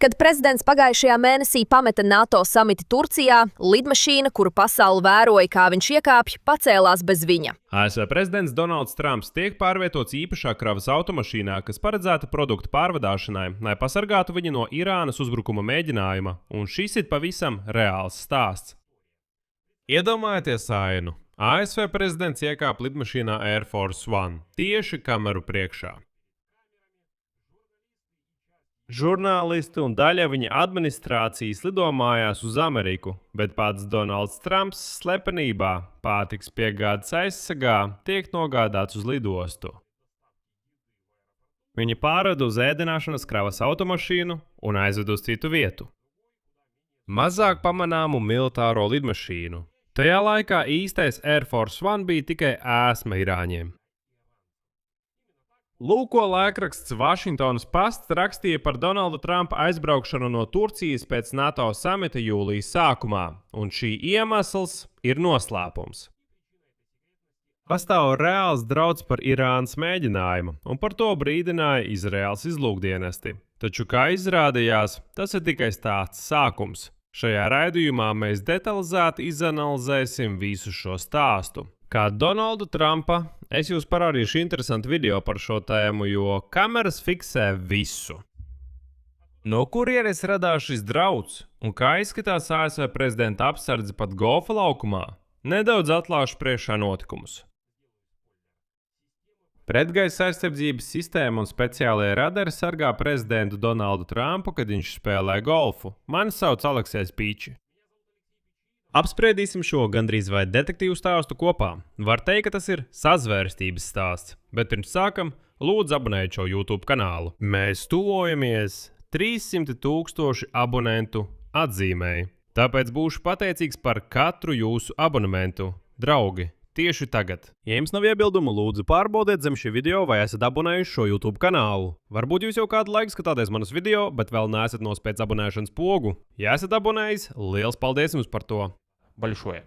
Kad prezidents pagājušajā mēnesī pameta NATO samiti Turcijā, lidmašīna, kuru pasaule vēroja, kā viņš iekāpj, pacēlās bez viņa. ASV prezidents Donalds Trumps tiek pārvietots īpašā kravas automašīnā, kas paredzēta produktu pārvadāšanai, lai pasargātu viņu no Irānas uzbrukuma mēģinājuma, un šis ir pavisam reāls stāsts. Iedomājieties ainu. ASV prezidents iekāpa lidmašīnā Air Force One, tieši kameru priekšā. Žurnālisti un daļa viņa administrācijas lido mājās uz Ameriku, bet pats Donalds Trumps slepenībā, pārtikas piegādes aizsargā, tiek nogādāts uz lidostu. Viņi pārveda uz ēdināšanas kravas automašīnu un aizved uz citu vietu. Mazāk pamanāmu militāro lidmašīnu. Tajā laikā īstais Air Force One bija tikai ēsma Irāņiem. Lūk, ko laikraksts Washingtonas Post rakstīja par Donalda Trumpa aizbraukšanu no Turcijas pēc NATO samita jūlijas sākumā, un šī iemesls ir noslēpums. Pastāv reāls drauds par Irānas mēģinājumu, un par to brīdināja Izraēlas izlūkdienesti. Taču, kā izrādījās, tas ir tikai stāsts sākums. Šajā raidījumā mēs detalizēti izanalizēsim visu šo stāstu. Kā Donaldu Trumpa, es jūs parādīšu interesantu video par šo tēmu, jo kameras fiksē visu. No kurienes radās šis drauds un kā izskatās ASV prezidenta apsardze pat golfa laukumā, nedaudz atlāšu priekšā notikumus. Pretgaisa aizsardzības sistēma un speciālie radari sargā prezidentu Donaldu Trumpu, kad viņš spēlē golfu. Mani sauc Aleksejs Pīči. Apspriedīsim šo gandrīz vai detektīvu stāstu kopā. Var teikt, ka tas ir sazvērstības stāsts, bet pirms sākam, lūdzu abonējiet šo YouTube kanālu. Mēs tuvojamies 300 000 abonentu atzīmēji, tāpēc būšu pateicīgs par katru jūsu abonementu. Draugi, tieši tagad. Ja jums nav iebildumu, lūdzu pārbaudiet zem šī video, vai esat abonējuši šo YouTube kanālu. Varbūt jūs jau kādu laiku skatāties manus video, bet vēl neesat nospiedz abonēšanas pogu. Ja esat abonējis, liels paldies jums par to! Большое.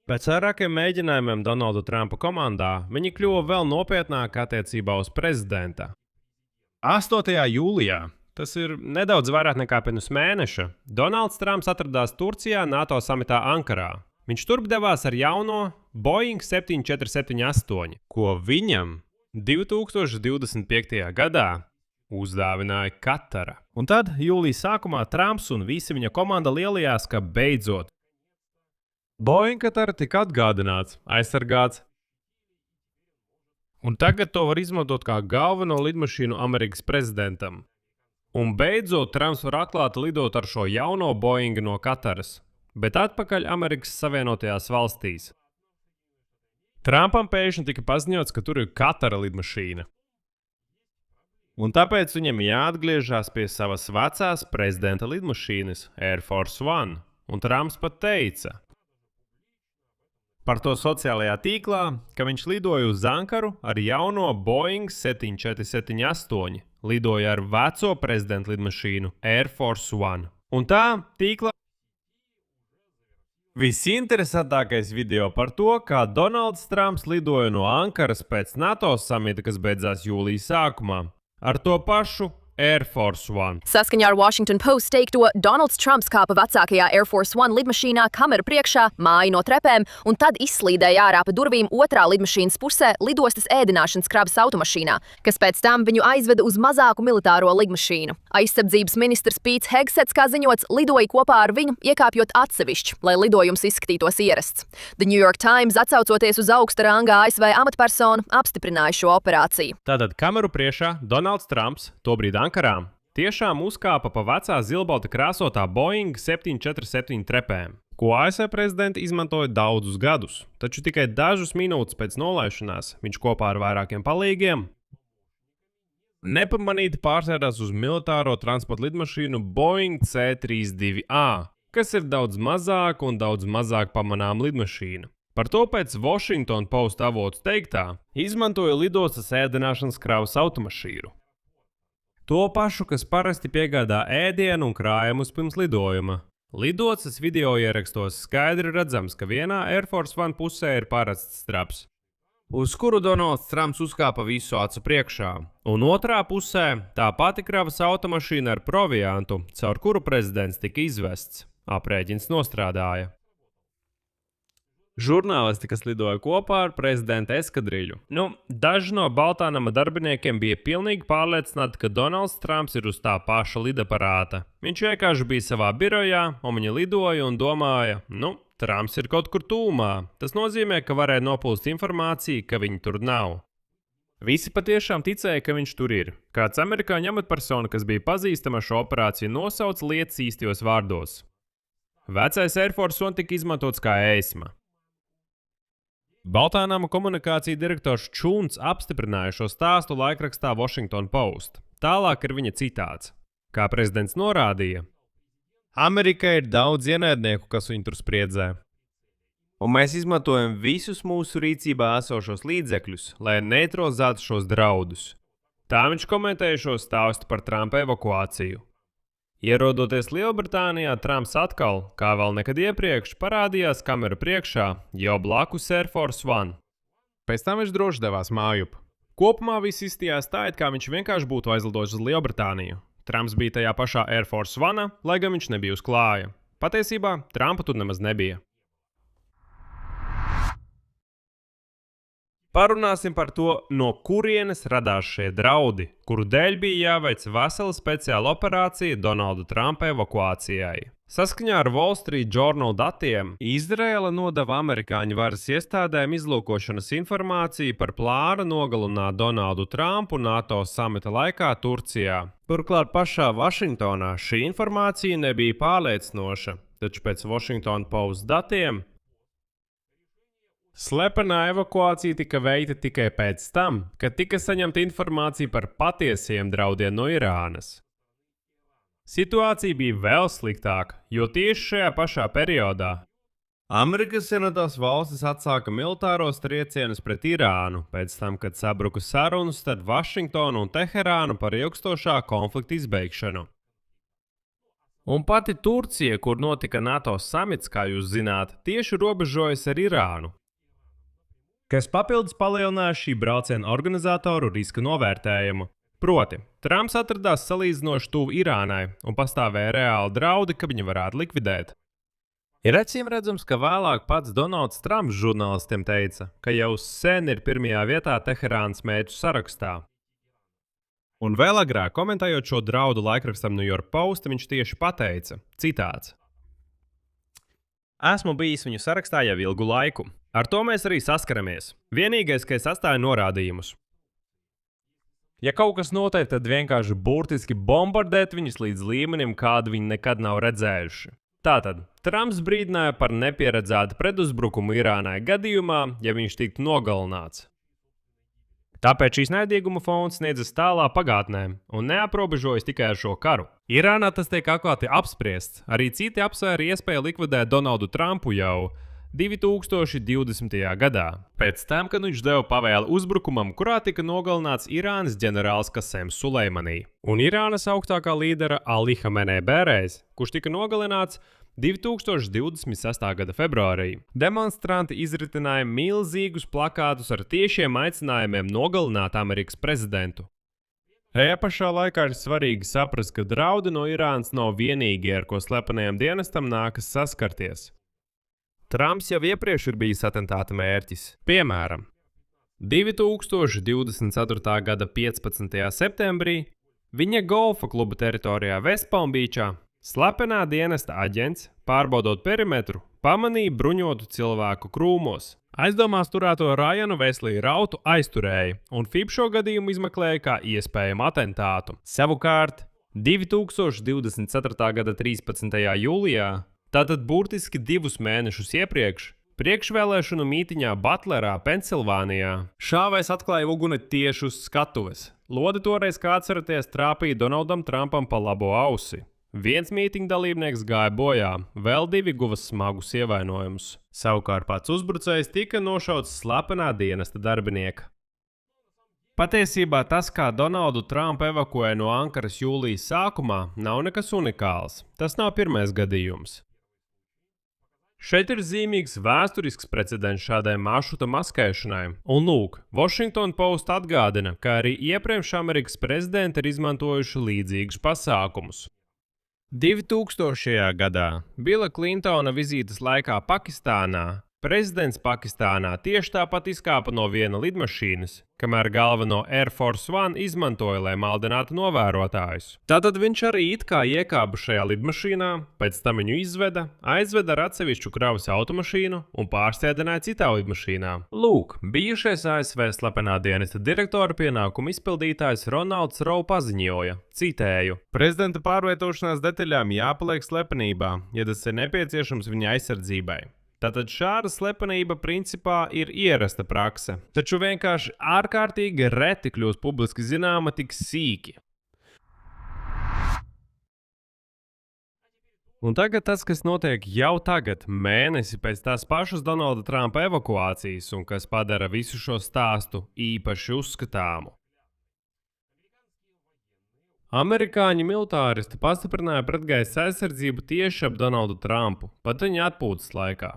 Pēc vairākiem mēģinājumiem Donalda Trumpa komandā viņi kļuva vēl nopietnāk attiecībā uz prezidenta. 8. jūlijā, tas ir nedaudz vairāk nekā pirms mēneša, Donalds Trumps atradās Turcijā NATO samitā Ankarā. Viņš turp devās ar jauno Boeing 7478, ko viņam 2025. gadā uzdāvināja Katara. Un tad jūlijas sākumā Trumps un visi viņa komanda lielījās, ka beidzot Boeing Katara tika atgādināts, aizsargāts. Un tagad to var izmantot kā galveno lidmašīnu Amerikas prezidentam. Un beidzot Trumps var atklāti lidot ar šo jauno Boeing no Kataras, bet atpakaļ Amerikas Savienotajās valstīs. Trumpam pēkšņi tika paziņots, ka tur ir Katara lidmašīna. Un tāpēc viņam jāatgriežas pie savas vecās prezidenta lidmašīnas Air Force One, un Trumps pat teica par to sociālajā tīklā, ka viņš lidoja uz Ankaru ar jauno Boeing 7478, lidoja ar veco prezidenta lidmašīnu Air Force One. Un tā tīkla visinteresantākais video par to, kā Donalds Trumps lidoja no Ankaras pēc NATO samita, kas beidzās jūlijas sākumā, ar to pašu Air Force One. Saskaņā ar Washington Post teikto, Donalds Trumps kāpa vecākajā Air Force One lidmašīnā kameru priekšā, māja no trepēm un tad izslīdēja ārā pa durvīm otrā lidmašīnas pusē lidostas ēdināšanas kravas automašīnā, kas pēc tam viņu aizveda uz mazāku militāro lidmašīnu. Aizsardzības ministrs Pīts Hegsets, kā ziņots, lidoja kopā ar viņu, iekāpjot atsevišķi, lai lidojums izskatītos ierasts. The New York Times, atsaucoties uz augsta rangā ASV amatpersonu, apstiprināja šo operāciju. Tātad kameru priekšā Donalds Trumps, tobrīd Ankarā, tiešām uzkāpa pa vecā zilbalta krāsotā Boeing 747 trepēm, ko ASV prezidenti izmantoja daudzus gadus, taču tikai dažus minūtes pēc nolaišanās viņš kopā ar vairākiem palīgiem nepamanīti pārsēdās uz militāro transporta lidmašīnu Boeing C-32A, kas ir daudz mazāk un daudz mazāk pamanām lidmašīna. Par to pēc Washington Post avotu teiktā izmantoja lidostas ēdināšanas kravas automašīnu. To pašu, kas parasti piegādā ēdienu un krājumus pirms lidojuma. Lidostas video ierakstos skaidri redzams, ka vienā Air Force One pusē ir parasts straps. uz kuru Donalds Trumps uzkāpa visu acu priekšā, un otrā pusē tā pati kravas automašīna ar proviantu, caur kuru prezidents tika izvests. Aprēķins nostrādāja. Žurnālisti, kas lidoja kopā ar prezidenta eskadriļu. Daži no Baltānama darbiniekiem bija pilnīgi pārliecināti, ka Donalds Trumps ir uz tā paša lidaparāta. Viņš vienkārši bija savā birojā, un viņi lidoja un domāja, Trumps ir kaut kur tūmā. Tas nozīmē, ka varēja nopūst informāciju, ka viņa tur nav. Visi patiešām ticēja, ka viņš tur ir. Kāds amerikāņu amatpersona, kas bija pazīstama ar šo operāciju, nosauca lietas īstajos vārdos. Vecais Air Force One tika izmantots kā ēsma. Baltānama komunikācija direktors Čūns apstiprināja šo stāstu laikrakstā Washington Post. Tālāk ir viņa citāts. Kā prezidents norādīja, Amerikai ir daudz ienaidnieku, kas viņu tur spriedzē. Un mēs izmantojam visus mūsu rīcībā esošos līdzekļus, lai neutralizētu šos draudus. Tā viņš komentēja šo stāstu par Trumpa evakuāciju. Ierodoties Lielbritānijā, Trumps atkal, kā vēl nekad iepriekš, parādījās kamera priekšā, jau blakus Air Force One. Pēc tam viņš droši devās mājup. Kopumā viss izstījās tā, it kā viņš vienkārši būtu aizlidojis uz Lielbritāniju. Trumps bija tajā pašā Air Force One, lai gan viņš nebija uz klāja. Patiesībā Trumpa tur nemaz nebija. Parunāsim par to, no kurienes radās šie draudi, kuru dēļ bija jāveic vesela speciāla operācija Donalda Trumpa evakuācijai. Saskaņā ar Wall Street Journal datiem, Izraela nodeva amerikāņu varas iestādēm izlūkošanas informāciju par plānu nogalināt Donaldu Trumpu NATO samita laikā Turcijā. Turklāt pašā Vašingtonā šī informācija nebija pārliecinoša, taču pēc Washington Post datiem slepenā evakuācija tika veikta tikai pēc tam, kad tika saņemta informācija par patiesiem draudiem no Irānas. Situācija bija vēl sliktāka, jo tieši šajā pašā periodā Amerikas Savienotās valstis atsāka militāros triecienus pret Irānu pēc tam, kad sabruka sarunas starp Vašingtonu un Teherānu par ilgstošā konflikta izbeigšanu. Un pati Turcija, kur notika NATO samits, kā jūs zināt, tieši robežojas ar Irānu, kas papildus palielināja šī brauciena organizatoru riska novērtējumu. Proti, Trumps atradās salīdzinoši tuvu Irānai un pastāvēja reāli draudi, ka viņu varētu likvidēt. Ir acīm redzams, ka vēlāk pats Donalds Trumps žurnālistiem teica, ka jau sen ir pirmajā vietā Teherānas mērķu sarakstā. Un vēl agrāk, komentējot šo draudu laikrakstam New York Post, viņš tieši pateica, citāts: Esmu bijis viņu sarakstā jau ilgu laiku. Ar to mēs arī saskaramies. Vienīgais, ka es atstāju norādījumus. Ja kaut kas notiek, tad vienkārši burtiski bombardēt viņus līdz līmenim, kādu viņi nekad nav redzējuši. Tātad, Trumps brīdināja par nepieredzētu pretuzbrukumu Irānai gadījumā, ja viņš tiktu nogalināts. Tāpēc šīs naidīguma fons sniedzas tālā pagātnē un neaprobežojas tikai ar šo karu. Irānā tas tiek atklāti apspriests. Arī citi apsvēra iespēju likvidēt Donaldu Trumpu jau 2020. gadā, pēc tam, kad viņš deva pavēli uzbrukumam, kurā tika nogalināts Irānas ģenerālis Kasems Suleimanī un Irānas augstākā līdera Ali Hamenei Bērējs, kurš tika nogalināts 2026. gada februārī. Demonstranti izritināja milzīgus plakātus ar tiešiem aicinājumiem nogalināt Amerikas prezidentu. Tajā pašā laikā ir svarīgi saprast, ka draudi no Irānas nav vienīgie, ar ko slepenajam dienestam nākas saskarties. Trumps jau iepriekš ir bijis atentāta mērķis. Piemēram, 2024. gada 15. septembrī viņa golfa kluba teritorijā Vestpalmbīčā slepenā dienesta aģents, pārbaudot perimetru, pamanīja bruņotu cilvēku krūmos. Aizdomās turēto Ryanu Wesliju Rautu aizturēja, un FIB šo gadījumu izmeklēja kā iespējamu atentātu. Savukārt, 2024. gada 13. jūlijā, tātad burtiski 2 mēnešus iepriekš, priekšvēlēšanu mītiņā Butlerā, Pensilvānijā, šāvējs atklāja uguni tieši uz skatuves. Lode toreiz, kā atceraties, trāpīja Donaldam Trumpam pa labo ausi. Viens mītiņa dalībnieks gāja bojā, vēl 2 guva smagus ievainojumus. Savukārt pats uzbrucējs tika nošauts slepenā dienesta darbinieka. Patiesībā tas, kā Donaldu Trumpu evakuēja no Ankaras jūlijas sākumā, nav nekas unikāls. Tas nav pirmais gadījums. Šeit ir zīmīgs vēsturisks precedents šādai maršruta maskēšanai. Un lūk, Washington Post atgādina, ka arī iepriekš Amerikas prezidenti ir izmantojuši līdzīgus pasākumus. 2000. gadā Billa Klintona vizītes laikā Pakistānā prezidents Pakistānā tieši tāpat izkāpa no viena lidmašīnas, kamēr galveno Air Force One izmantoja, lai maldinātu novērotājus. Tātad viņš arī it kā iekāpa šajā lidmašīnā, pēc tam viņu aizveda ar atsevišķu kravas automašīnu un pārsēdināja citā lidmašīnā. Lūk, bijušais ASV slepenā dienesta direktora pienākumu izpildītājs Ronalds Rau paziņoja, citēju: prezidenta pārvietošanās detaļām jāpaliek slepenībā, ja tas ir nepieciešams viņa aizsardzībai. Tātad šāda slepenība principā ir ierasta prakse, taču vienkārši ārkārtīgi reti kļūst publiski zināma tik sīki. Un tagad tas, kas notiek jau tagad, mēnesi pēc tās pašas Donalda Trumpa evakuācijas un kas padara visu šo stāstu īpaši uzskatāmu. Amerikāņu militāristi pastiprināja pretgaisa aizsardzību tieši ap Donaldu Trumpu, pat viņa atpūtas laikā.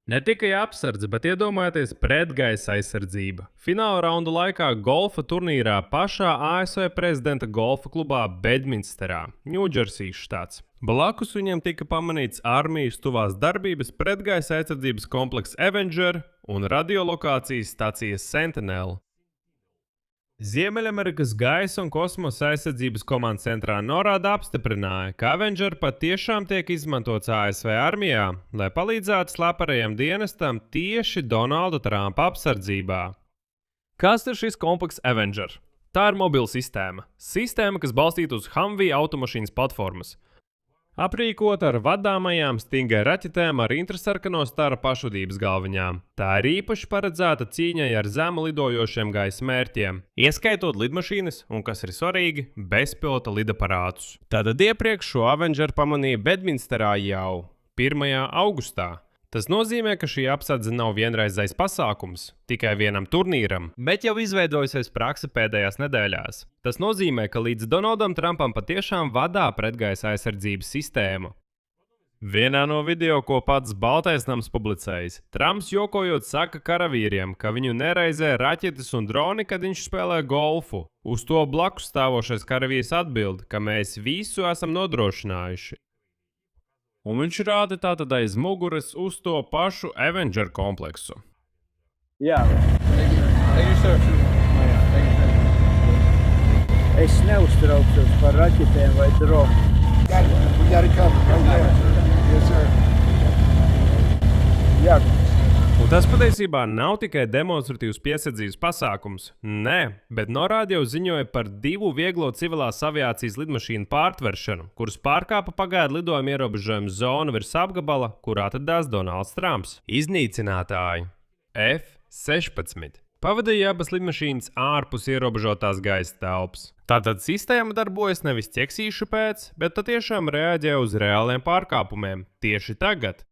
Ne tikai apsardze, bet iedomājieties pretgaisa aizsardzība. Fināla raunda laikā golfa turnīrā pašā ASV prezidenta golfa klubā Bedminsterā, Ņūdžersijas štāts. Blakus viņiem tika pamanīts armijas tuvās darbības pretgaisa aizsardzības komplekss Avenger un radiolokācijas stacijas Sentinel. Ziemeļamerikas gaisa un kosmosa aizsardzības komandas centrā NORAD apstiprināja, ka Avenger patiešām tiek izmantots ASV armijā, lai palīdzētu slepenajam dienestam tieši Donalda Trumpa apsardzībā. Kas ir šis komplekss Avenger? Tā ir mobila sistēma. Sistēma, kas balstīta uz Humvee automašīnas platformas. Aprīkota ar vadāmajām Stinger raķetēm ar infrasarkano stara pašvadības galviņām. Tā ir īpaši paredzēta cīņai ar zemu lidojošiem gaisa mērķiem, ieskaitot lidmašīnas un, kas ir svarīgi, bezpilota lidaparātus. Tātad iepriekš šo Avenger pamanīja Bedminsterā jau 1. augustā. Tas nozīmē, ka šī apsardze nav vienreizējs pasākums, tikai vienam turnīram, bet jau izveidojusies prakse pēdējās nedēļās. Tas nozīmē, ka līdz Donaldam Trumpam patiešām vadā pretgaisa aizsardzības sistēmu. Vienā no video, ko pats Baltais nams publicējis, Trumps jokojot saka karavīriem, ka viņu nereizē raķetes un droni, kad viņš spēlē golfu. Uz to blakus stāvošais karavīrs atbild, ka mēs visu esam nodrošinājuši. Un viņš rāda tātad aiz muguras uz to pašu Avenger kompleksu. Jā, es neuztraucos par raķetēm vai droniem. Jā. Un tas patiesībā nav tikai demonstratīvs piesardzības pasākums. Nē, bet NORAD jau ziņoja par 2 vieglo civilās aviācijas lidmašīnu pārtveršanu, kuras pārkāpa pagaidu lidojuma ierobežojumu zonu virs apgabala, kur atradās Donalds Trumps. Iznīcinātāji F-16 pavadīja abas lidmašīnas ārpus ierobežotās gaisa telpas. Tātad sistēma darbojas nevis ķeksīšu pēc, bet patiešām reaģē uz reāliem pārkāpumiem tieši tagad,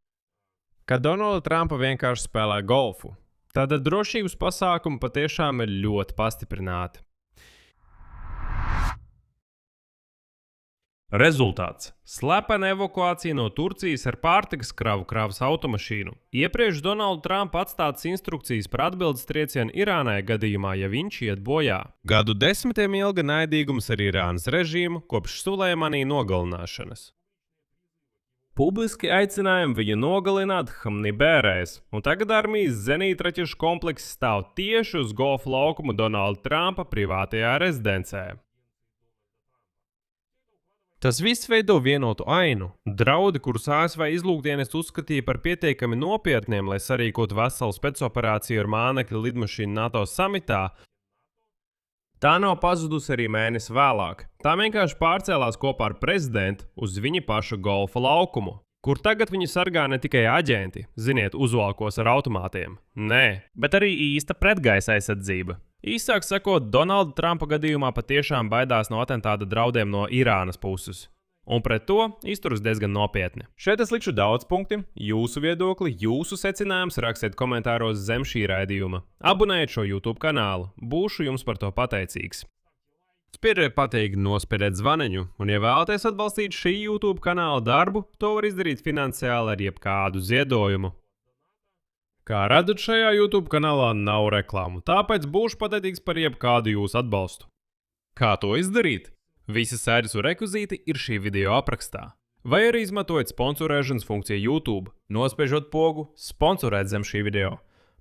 kad Donalda Trumpa vienkārši spēlē golfu. Tātad drošības pasākumi patiešām ir ļoti pastiprināti. Rezultāts – slepena evakuācija no Turcijas ar pārtikas kravas automašīnu. Iepriekš Donalda Trumpa atstātas instrukcijas par atbildes triecienu Irānai gadījumā, ja viņš iet bojā. Gadu desmitiem ilga naidīgums ar Irānas režīmu kopš Sulejmanī nogalināšanas. Publiski aicinājumi viņu nogalināt Hamnibērēs, un tagad armijas zenītraķešu komplekss stāv tieši uz golfa laukumu Donalda Trumpa privātajā rezidencē. Tas viss veido vienotu ainu. Draudi, kurus ASV izlūkdienests uzskatīja par pietiekami nopietniem, lai sarīkotu veselu spēcoperāciju ar mānekļa lidmašīnu NATO samitā, tā nav pazudusi arī mēnesi vēlāk. Tā vienkārši pārcēlās kopā ar prezidentu uz viņa paša golfa laukumu, kur tagad viņu sargā ne tikai aģenti, ziniet, uzvalkos ar automātiem. Nē, bet arī īsta pretgaisa aizsardzība. Īsāk sakot, Donalda Trumpa gadījumā patiešām baidās no atentāta draudiem no Irānas puses. Un pret to izturas diezgan nopietni. Šeit es likšu daudz punkti, jūsu viedokli, jūsu secinājums rakstiet komentāros zem šī raidījuma. Abonējiet šo YouTube kanālu, būšu jums par to pateicīgs. Spiediet patīk, nospiediet zvaniņu, un, ja vēlaties atbalstīt šī YouTube kanāla darbu, to var izdarīt finansiāli ar jebkādu ziedojumu. Kā redzat, šajā YouTube kanālā nav reklāmu, tāpēc būšu pateicīgs par jebkādu jūsu atbalstu. Kā to izdarīt? Visi sēdes un rekvizīti ir šī video aprakstā. Vai arī izmantojot sponsorēšanas funkciju YouTube, nospiežot pogu sponsorēt zem šī video.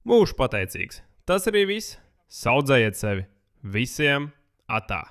Būšu pateicīgs. Tas arī viss. Saudzējiet sevi. Visiem atā!